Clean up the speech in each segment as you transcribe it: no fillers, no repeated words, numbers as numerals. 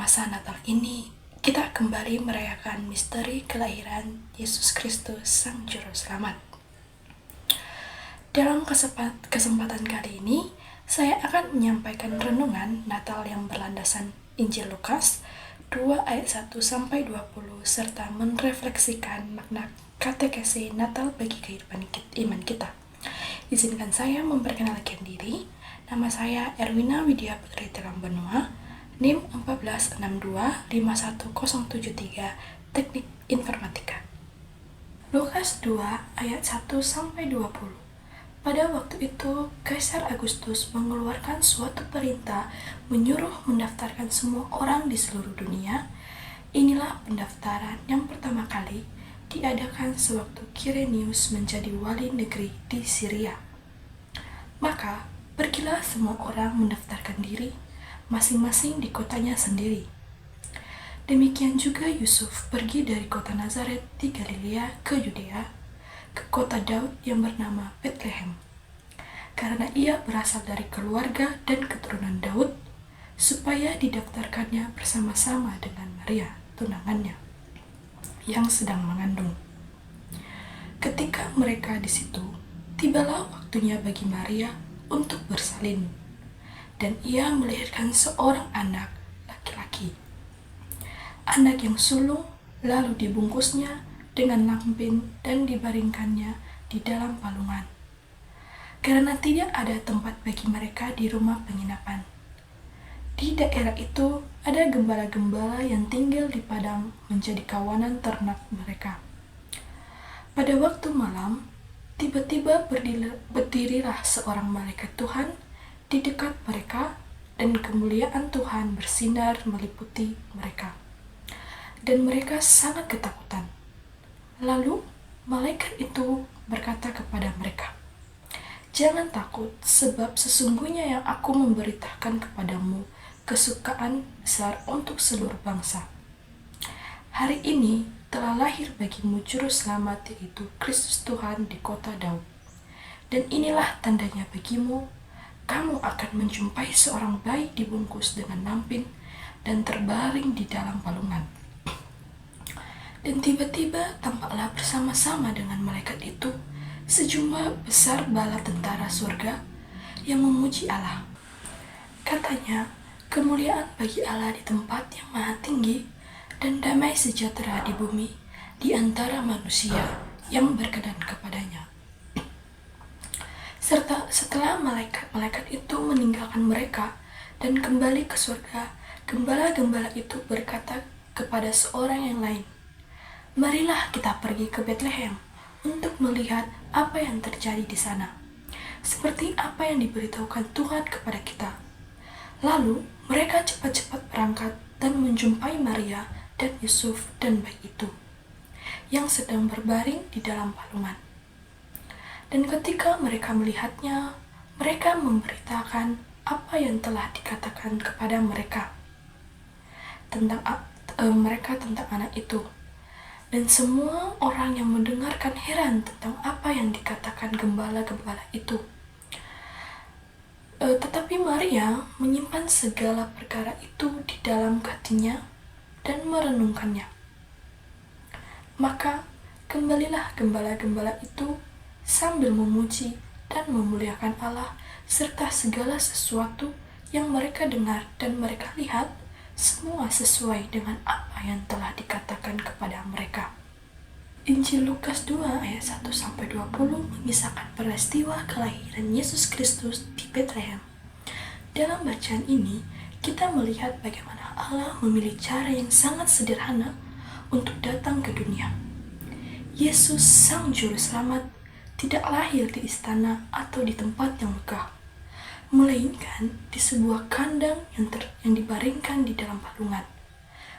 masa Natal ini, kita kembali merayakan misteri kelahiran Yesus Kristus, Sang Juru Selamat. Dalam kesempatan kali ini, saya akan menyampaikan renungan Natal yang berlandasan Injil Lukas 2 ayat 1-20 serta menrefleksikan makna katekese Natal bagi kehidupan iman kita. Izinkan saya memperkenalkan diri. Nama saya Erwina Widya Putri Terang Benua, NIM 146251073, Teknik Informatika. Lukas 2 ayat 1-20. Pada waktu itu, Kaisar Agustus mengeluarkan suatu perintah menyuruh mendaftarkan semua orang di seluruh dunia. Inilah pendaftaran yang pertama kali diadakan sewaktu Kirenius menjadi wali negeri di Syria. Maka, pergilah semua orang mendaftarkan diri, masing-masing di kotanya sendiri. Demikian juga Yusuf pergi dari kota Nazaret di Galilea ke Yudea, ke kota Daud yang bernama Betlehem, karena ia berasal dari keluarga dan keturunan Daud, supaya didaftarkannya bersama-sama dengan Maria, tunangannya, yang sedang mengandung. Ketika mereka di situ, tibalah waktunya bagi Maria untuk bersalin, dan ia melahirkan seorang anak laki-laki. Anak yang sulung, lalu dibungkusnya dengan lampin dan dibaringkannya di dalam palungan, karena tidak ada tempat bagi mereka di rumah penginapan. Di daerah itu ada gembala-gembala yang tinggal di padang menjadi kawanan ternak mereka. Pada waktu malam, tiba-tiba berdirilah seorang malaikat Tuhan di dekat mereka, dan kemuliaan Tuhan bersinar meliputi mereka, dan mereka sangat ketakutan. Lalu malaikat itu berkata kepada mereka, "Jangan takut, sebab sesungguhnya yang aku memberitakan kepadamu kesukaan besar untuk seluruh bangsa. Hari ini telah lahir bagimu Juru Selamat, yaitu Kristus Tuhan di kota Daud. Dan inilah tandanya bagimu, kamu akan menjumpai seorang bayi dibungkus dengan lampin dan terbaring di dalam palungan." Dan tiba-tiba tampaklah bersama-sama dengan malaikat itu sejumlah besar bala tentara surga yang memuji Allah. Katanya, kemuliaan bagi Allah di tempat yang maha tinggi, dan damai sejahtera di bumi di antara manusia yang berkenan kepadanya. Serta setelah malaikat-malaikat itu meninggalkan mereka dan kembali ke surga, gembala-gembala itu berkata kepada seorang yang lain, "Marilah kita pergi ke Betlehem untuk melihat apa yang terjadi di sana, seperti apa yang diberitahukan Tuhan kepada kita." Lalu mereka cepat-cepat berangkat dan menjumpai Maria dan Yusuf dan bayi itu, yang sedang berbaring di dalam palungan. Dan ketika mereka melihatnya, mereka memberitakan apa yang telah dikatakan kepada mereka tentang anak itu. Dan semua orang yang mendengarkan heran tentang apa yang dikatakan gembala-gembala itu. Tetapi Maria menyimpan segala perkara itu di dalam hatinya dan merenungkannya. Maka kembalilah gembala-gembala itu sambil memuji dan memuliakan Allah, serta segala sesuatu yang mereka dengar dan mereka lihat, semua sesuai dengan apa yang telah dikatakan kepada mereka. Injil Lukas 2 ayat 1-20 mengisahkan peristiwa kelahiran Yesus Kristus di Betlehem. Dalam bacaan ini, kita melihat bagaimana Allah memilih cara yang sangat sederhana untuk datang ke dunia. Yesus, Sang Juru Selamat, tidak lahir di istana atau di tempat yang megah, melainkan di sebuah kandang yang dibaringkan di dalam palungan.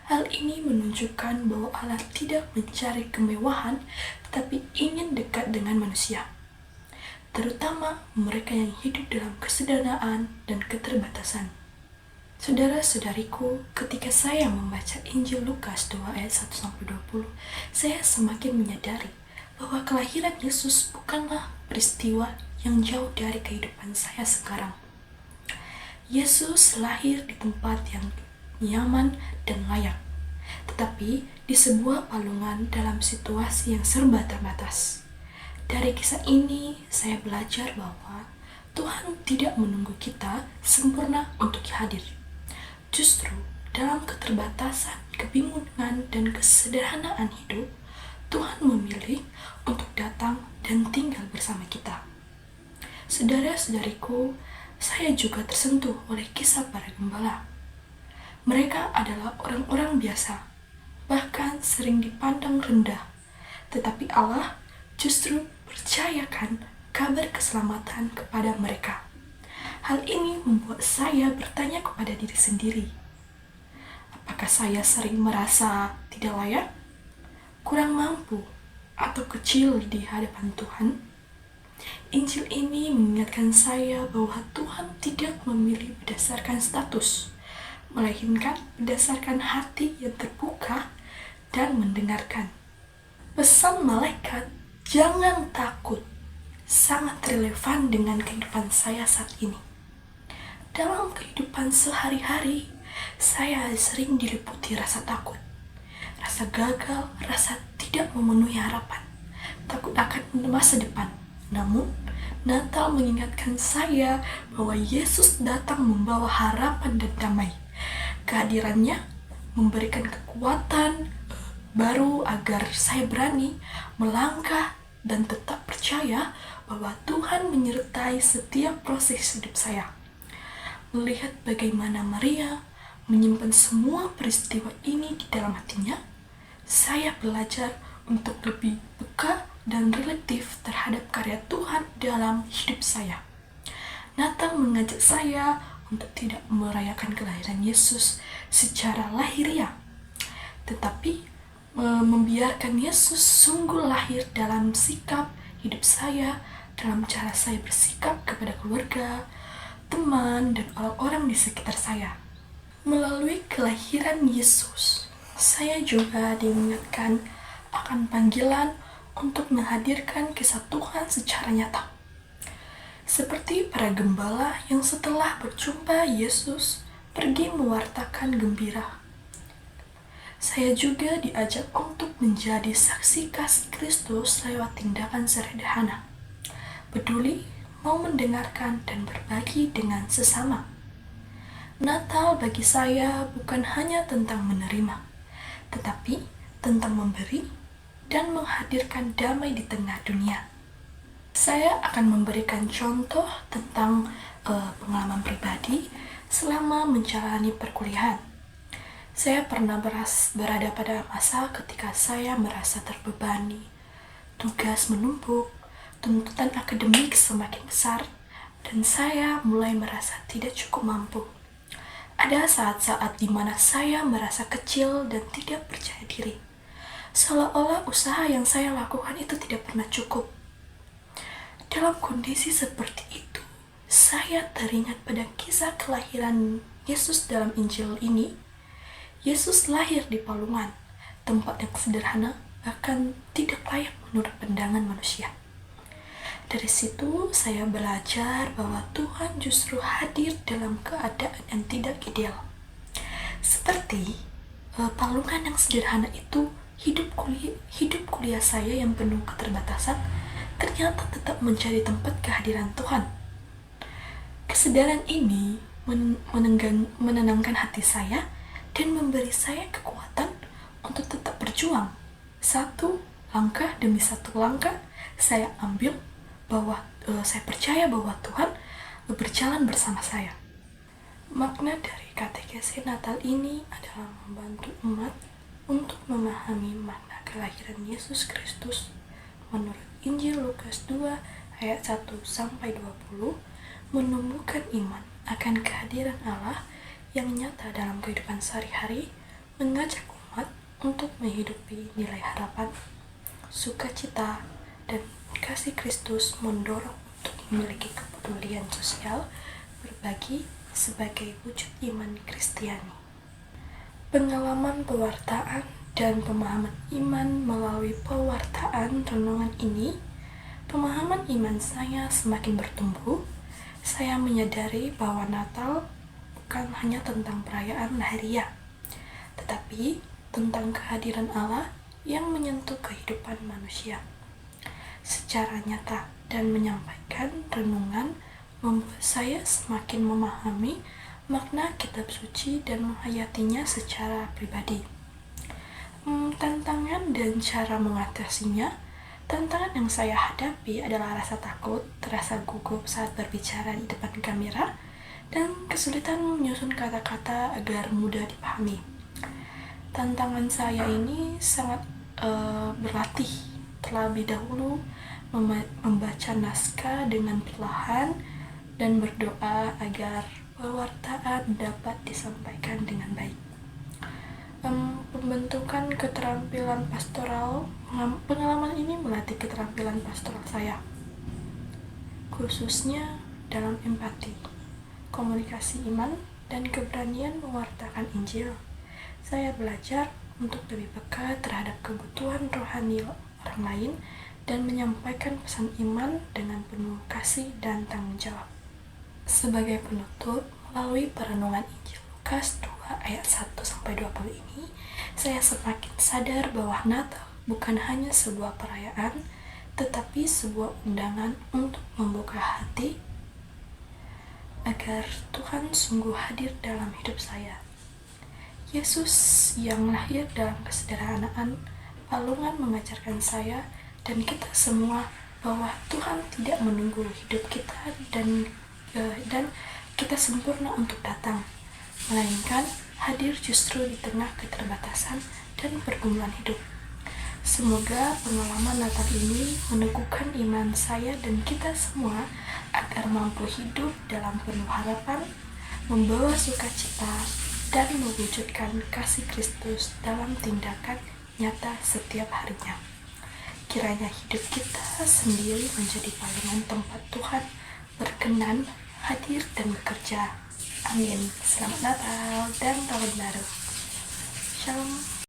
Hal ini menunjukkan bahwa Allah tidak mencari kemewahan, tetapi ingin dekat dengan manusia, terutama mereka yang hidup dalam kesederhanaan dan keterbatasan. Saudara-saudariku, ketika saya membaca Injil Lukas 2 ayat 1-20, saya semakin menyadari bahwa kelahiran Yesus bukanlah peristiwa yang jauh dari kehidupan saya sekarang. Yesus lahir di tempat yang nyaman, dan layak. Tetapi di sebuah palungan dalam situasi yang serba terbatas. Dari kisah ini, saya belajar bahwa Tuhan tidak menunggu kita sempurna untuk hadir. Justru dalam keterbatasan, kebingungan, dan kesederhanaan hidup, Tuhan memilih untuk datang dan tinggal bersama kita. Saudara-saudariku, saya juga tersentuh oleh kisah para gembala. Mereka adalah orang-orang biasa, bahkan sering dipandang rendah. Tetapi Allah justru percayakan kabar keselamatan kepada mereka. Hal ini membuat saya bertanya kepada diri sendiri. Apakah saya sering merasa tidak layak, kurang mampu, atau kecil di hadapan Tuhan? Injil ini mengingatkan saya bahwa Tuhan tidak memilih berdasarkan status, melainkan berdasarkan hati yang terbuka dan mendengarkan. Pesan malaikat, "Jangan takut," sangat relevan dengan kehidupan saya saat ini. Dalam kehidupan sehari-hari, saya sering diliputi rasa takut, rasa gagal, rasa tidak memenuhi harapan, takut akan masa depan. Namun, Natal mengingatkan saya bahwa Yesus datang membawa harapan dan damai. Kehadirannya memberikan kekuatan baru agar saya berani melangkah dan tetap percaya bahwa Tuhan menyertai setiap proses hidup saya. Melihat bagaimana Maria menyimpan semua peristiwa ini di dalam hatinya, saya belajar untuk lebih peka dan relatif terhadap karya Tuhan dalam hidup saya. Natal mengajak saya untuk tidak merayakan kelahiran Yesus secara lahiriah, tetapi membiarkan Yesus sungguh lahir dalam sikap hidup saya, dalam cara saya bersikap kepada keluarga, teman, dan orang-orang di sekitar saya. Melalui kelahiran Yesus, saya juga diingatkan akan panggilan untuk menghadirkan kisah Tuhan secara nyata. Seperti para gembala yang setelah berjumpa Yesus pergi mewartakan gembira. Saya juga diajak untuk menjadi saksi kasih Kristus lewat tindakan sederhana, peduli, mau mendengarkan, dan berbagi dengan sesama. Natal bagi saya bukan hanya tentang menerima, tetapi tentang memberi dan menghadirkan damai di tengah dunia. Saya akan memberikan contoh tentang pengalaman pribadi selama menjalani perkuliahan. Saya pernah berada pada masa ketika saya merasa terbebani, tugas menumpuk, tuntutan akademik semakin besar, dan saya mulai merasa tidak cukup mampu. Ada saat-saat di mana saya merasa kecil dan tidak percaya diri, seolah-olah usaha yang saya lakukan itu tidak pernah cukup. Dalam kondisi seperti itu, saya teringat pada kisah kelahiran Yesus dalam Injil ini. Yesus lahir di palungan, tempat yang sederhana, bahkan tidak layak menurut pandangan manusia. Dari situ, saya belajar bahwa Tuhan justru hadir dalam keadaan yang tidak ideal. Seperti palungan yang sederhana itu, hidup kuliah saya yang penuh keterbatasan ternyata tetap menjadi tempat kehadiran Tuhan. Kesadaran ini menenangkan hati saya dan memberi saya kekuatan untuk tetap berjuang. Satu langkah demi satu langkah saya ambil bahwa saya percaya bahwa Tuhan berjalan bersama saya. Makna dari katekesi Natal ini adalah membantu umat untuk memahami makna kelahiran Yesus Kristus menurut Injil Lukas 2 ayat 1-20, menumbuhkan iman akan kehadiran Allah yang nyata dalam kehidupan sehari-hari, mengajak umat untuk menghidupi nilai harapan, sukacita, dan kasih Kristus, mendorong untuk memiliki kepedulian sosial, berbagi sebagai wujud iman Kristiani. Pengalaman pewartaan dan pemahaman iman melalui pewartaan renungan ini, pemahaman iman saya semakin bertumbuh. Saya menyadari bahwa Natal bukan hanya tentang perayaan lahiriah, tetapi tentang kehadiran Allah yang menyentuh kehidupan manusia secara nyata, dan menyampaikan renungan membuat saya semakin memahami makna kitab suci dan menghayatinya secara pribadi. Tantangan dan cara mengatasinya. Tantangan yang saya hadapi adalah rasa takut, rasa gugup saat berbicara di depan kamera, dan kesulitan menyusun kata-kata agar mudah dipahami. Tantangan saya ini sangat berlatih terlebih dahulu membaca naskah dengan perlahan dan berdoa agar pewartaan dapat disampaikan dengan baik. Pembentukan keterampilan pastoral. Pengalaman ini melatih keterampilan pastoral saya, khususnya dalam empati, komunikasi iman, dan keberanian mewartakan Injil. Saya belajar untuk lebih peka terhadap kebutuhan rohani orang lain dan menyampaikan pesan iman dengan penuh kasih dan tanggung jawab. Sebagai penutup, melalui perenungan Injil Lukas 2 ayat 1-20 ini, saya semakin sadar bahwa Natal bukan hanya sebuah perayaan, tetapi sebuah undangan untuk membuka hati agar Tuhan sungguh hadir dalam hidup saya. Yesus yang lahir dalam kesederhanaan palungan mengajarkan saya dan kita semua bahwa Tuhan tidak menunggu hidup kita dan kita sempurna untuk datang, melainkan hadir justru di tengah keterbatasan dan pergumulan hidup. Semoga pengalaman Natal ini meneguhkan iman saya dan kita semua agar mampu hidup dalam penuh harapan, membawa sukacita, dan mewujudkan kasih Kristus dalam tindakan nyata setiap harinya. Kiranya hidup kita sendiri menjadi palungan tempat Tuhan berkenan, hadir, dan bekerja. Amin. Selamat Natal dan Tahun Baru. Shalom.